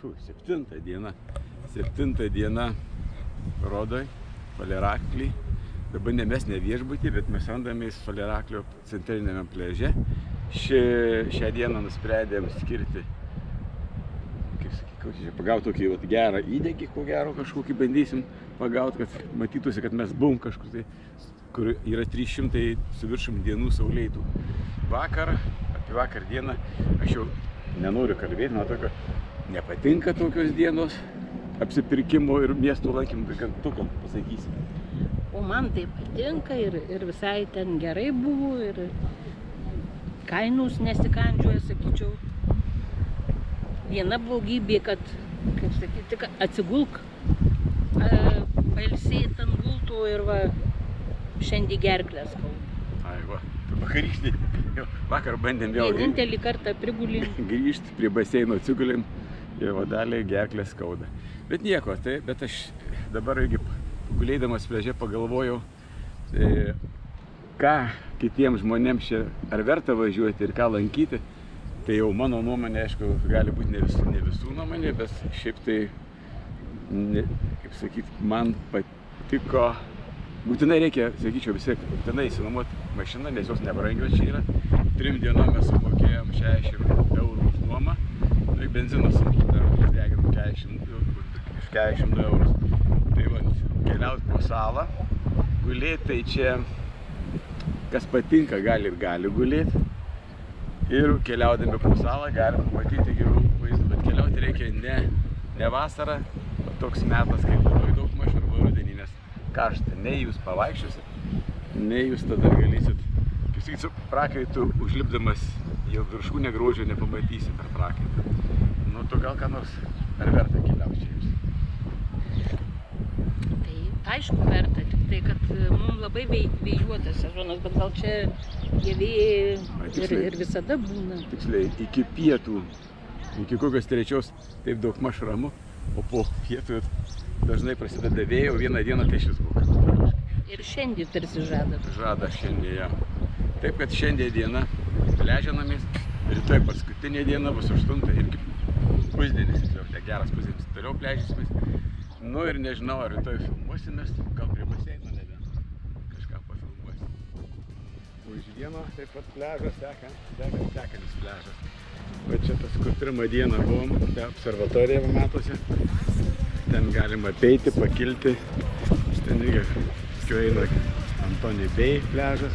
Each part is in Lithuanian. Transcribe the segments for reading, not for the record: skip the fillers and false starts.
7 diena. 7 diena Rodoj, Faleraklį. Dabar mes ne viešbutį, bet mes randamės Faleraklio centrinėme pliaže. Šią dieną nusprendėm skirti, kaip sakyti, pagauti tokį gerą įdegį, ko gero kažkokį bandysim pagauti, kad matytųsi, kad mes buvom kažkur tai, kur yra 300 su viršum dienų saulėtų. Apie vakar dieną, aš jau nenoriu kalbėti, man tokio nepatinka tokios dienos apsipirkimo ir miestų lankymų, tai kad tu pasakysi. O man tai patinka ir visai ten gerai buvo ir kainos nesikandžioja, sakyčiau. Viena blogybė, kad, kaip sakyti, atsigulk, pailsėt ant gultų ir va, šiandien gerklę skauda. Ai va, tu vakarykštį, vakar bandėm vėl vienintelį kartą prigulėm. Grįžti prie baseino atsigulėm ir vadaliai gerklę skauda. Bet nieko, bet aš dabar irgi gulėdamas pliaže pagalvojau, ką kitiems žmonėms čia ar verta važiuoti ir ką lankyti. Tai jau mano nuomonė, aišku, gali būti ne visų nuomonė, bet šiaip tai, kaip sakyti, man patiko. Būtinai reikia, sakyčiau, vis tiek būtinai įsinuomoti mašiną, nes jos nebrangios čia yra. 3 dienom mes sumokėjom 60 eurų už nuomą. Nu, benzinas deginam 40 eurus. Tai va, keliauti po salą, gulėti, tai čia kas patinka, gali gulėti. Ir keliaudami po salą galim matyti gerų vaizdų, bet keliauti reikia ne vasarą, o toks metas, kaip daug maž arba rudenį, nes karšta. Nei jūs pavaikščiosit, nei jūs tada galėsit, kaip sakyti, su prakaitu užlipdamas jau viršūnę grožio nepamatysi per prakaitą. Nu, tu gal ką nors ar verta keliauti čia jūs? Tai aišku verta, tik tai, kad mums labai vėjuotas sezonas, bet gal čia jie vėjai ir visada būna. Tiksliai, iki pietų, iki kokios 3, taip daug maž ramu, o po pietų dažnai prasideda vėjo, vieną dieną tai šis buvo. Ir šiandien tarsi žada. Žada šiandien, ja. Taip, kad šiandien diena pležiamės, rytoj paskutinė diena bus 8 irgi pusdienis, geras pusdienis, toliau pležisimės. Nu ir nežinau, ar rytoj filmuosimės, gal prie baseino kažką pafilmuosim. Už dieną taip pat pliažas sekanis pliažas. Va čia tas, kur 1 dieną buvom, observatorija matosi. Ten galima apeiti, pakilti. Ten irgi eina Antony Bay pliažas.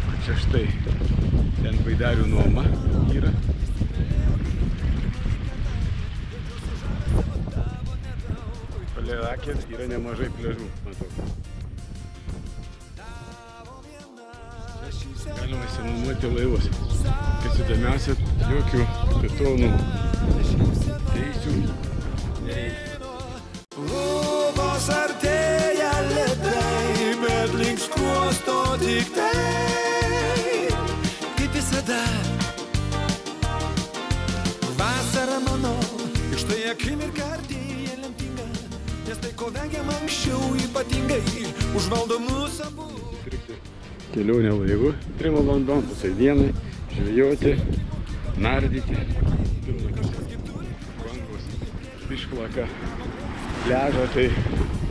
O čia štai, ten baidarių nuoma yra. Faleraklė yra nemažai pliažų, matau. Galima išsinuomoti laivus. Kas įdomiausia, jokių betonų teisių nereikia. Lubos artėja lėtai, bet link skruosto tik tai, kaip visada. Vasara mano, iš tai akimirka artėja lemtinga, nes tai ko vengiam anksčiau ypatingai, užvaldo mus abu. Kelionė laivu 3 valandom, pusę dienai, žvejoti, nardyti. Bangos išplaka pliažą, tai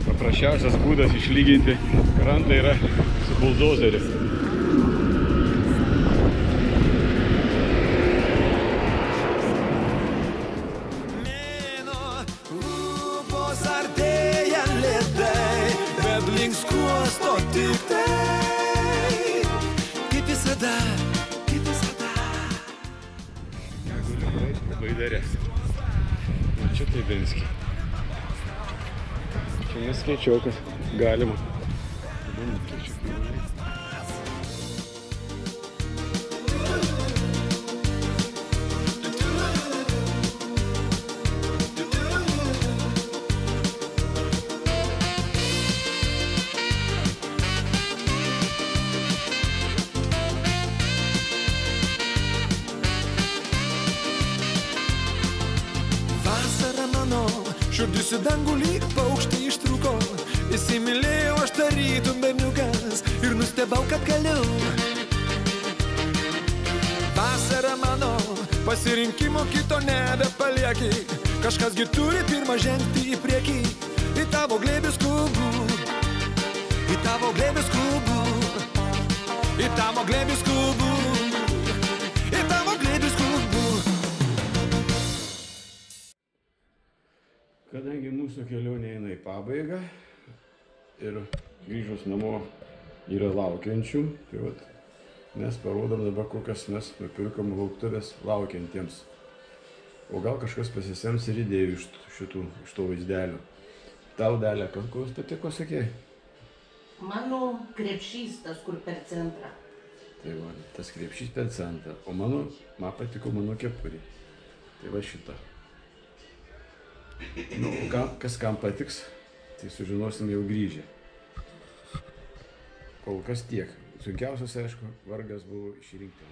paprasčiausias būdas išlyginti krantą yra su buldozeriu. Mėnuo, lubos artėja lėtai, bet link skruosto tik tai. Baidarė. O čia tai Benskiai. Čia neskaičiau, kad galima. Širdis į dangų lyg paukštį ištrūko, įsimylėjau aš tarytum berniukas ir nustebau, kad galiu. Vasara mano pasirinkimo kito nebepalieki. Kažkasgi turi pirmą žengti į priekį. Į tavo glėbį skubu, į tavo glėbį skubu, į tavo glėbį skubu, į tavo glėbį skubu. Kadangi mūsų kelionė eina į pabaigą ir grįžus namo yra laukiančių, tai vat mes parodom dabar, kokias mes nupirkom lauktuvės laukiantiems. O gal kažkas pasisems ir idėjų iš to vaizdelio. Tau, Dalia, kas patiko, sakė? Mano krepšys, tas, kur per centrą. Tai va, tas krepšys per centrą. O man patiko mano kepurė. Tai va šita. Nu, kas kam patiks, tai sužinosim jau grįžę. Kol kas tiek. Sunkiausias, aišku, vargas buvo išrinkti.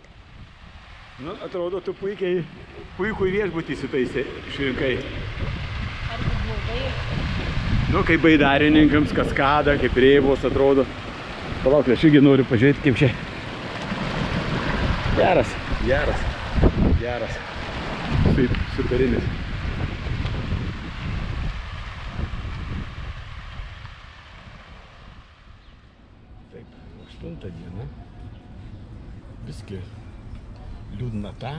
Nu, atrodo, tu puikų viešbutį išrinkai. Argi blogai? Nu, kaip baidarininkams, kaskada, kaip rėvos atrodo. Palauk, aš irgi noriu pažiūrėti, kaip čia. Geras. Taip, superinis. Taip, 8 diena. Viski liūdna ta,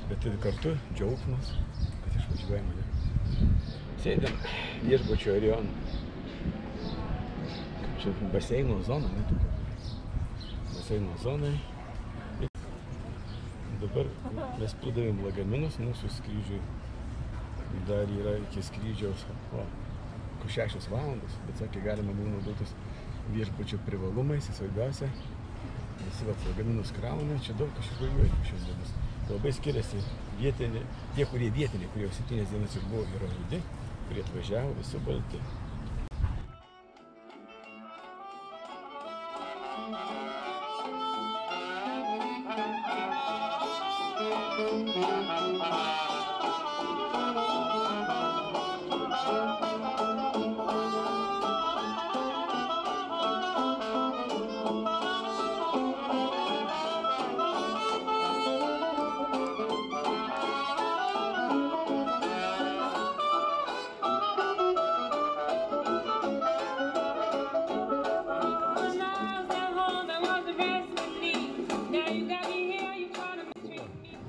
bet ir kartu džiaugsmas, kad išvažiuojame. Sėdėm viešbučio Orion. Čia baseino zona, ne tokia. Baseino zonai. Dabar mes pridavėm lagaminus, mūsų skrydžiui dar yra iki skrydžiaus 6 valandos, bet sakė, galima buvo naudotis viešbučio privalumais, svarbiausia. Visi lagaminus krauna, čia daug aš išvažiuoju šios dienos. Labai skiriasi vietiniai, tie, kurie vietiniai, kurie jau 7 dienas išbuvo, yra rudi, kurie atvažiavo, visi balti.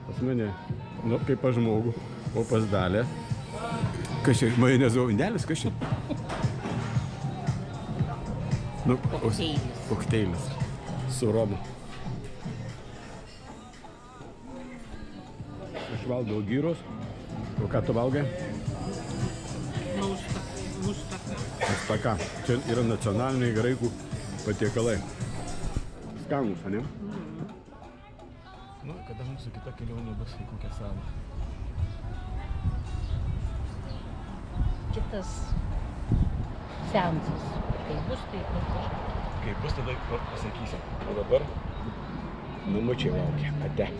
Pas mane, nu, kaip pas žmogų, o pas Dalę. Kas čia, majonezo indelis, kas čia? Nu, kokteilis. Su romu. Aš valgau gyros. O ką tu valgai? Mustaka. Čia yra nacionaliniai graikų patiekalai. Skanūs, ane? Nu, kada mūsų kita kelionė bus į kokią salą? Kitas seansas. Kai bus, tai kažkas. Kai bus, tada pasakysim. O dabar namučiai laukia. Ate.